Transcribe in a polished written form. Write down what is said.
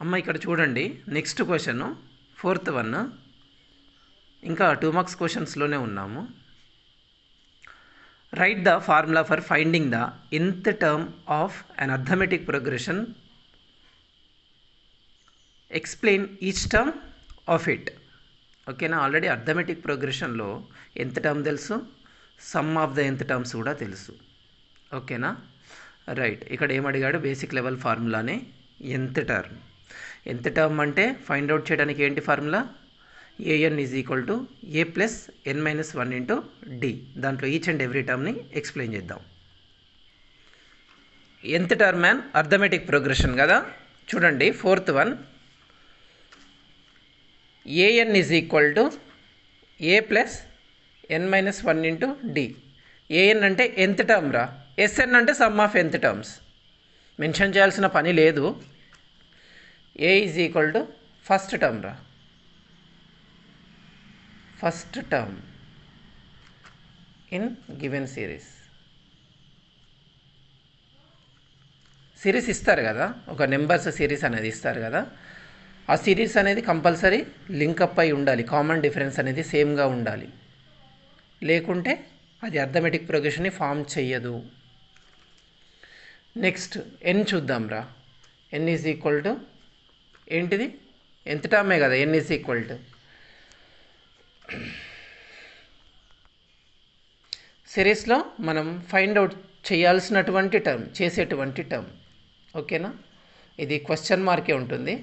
అమ్మ ఇక్కడ చూడండి, నెక్స్ట్ క్వశ్చన్ ఫోర్త్ వన్. ఇంకా 2 మార్క్స్ క్వశ్చన్స్లోనే ఉన్నాము. Write the formula for finding the nth term of an arithmetic progression. Explain each term of it. ఓకేనా, already arithmetic ప్రోగ్రెషన్లో nth టర్మ్ తెలుసు, sum of the nth terms కూడా తెలుసు. ఓకేనా, right. ఇక్కడ ఏమడిగాడు, బేసిక్ లెవెల్ ఫార్ములానే nth టర్మ్. nth టర్మ్ అంటే ఫైండ్ అవుట్ చేయడానికి ఏంటి formula? an is equal to a plus n minus 1 into d. దాంట్లో ఈచ్ అండ్ ఎవ్రీ టర్మ్ని ఎక్స్ప్లెయిన్ చేద్దాం. nth term and arithmetic progression కదా. చూడండి fourth one, an is equal to a plus n minus 1 into d. an అంటే nth term రా, sn అంటే sum of nth terms. Mention చేయాల్సిన పని లేదు. a is equal to first term రా, first term in given series. Series ఇస్తారు కదా, ఒక నెంబర్స్ సిరీస్ అనేది ఇస్తారు కదా, ఆ సిరీస్ అనేది కంపల్సరీ లింకప్ అయి ఉండాలి. కామన్ డిఫరెన్స్ అనేది సేమ్గా ఉండాలి, లేకుంటే అది అర్థమెటిక్ ప్రోగ్రెషన్ని ఫామ్ చెయ్యదు. నెక్స్ట్ n చూద్దాం రా. n ఈజ్ ఈక్వల్ టు ఏంటిది, nth టర్మే కదా. n ఈజ్ ఈక్వల్ టు సిరీస్లో మనం ఫైండ్ అవుట్ చేయాల్సినటువంటి టర్మ్, చేసేటువంటి టర్మ్. ఓకేనా, ఇది క్వశ్చన్ మార్కే ఉంటుంది.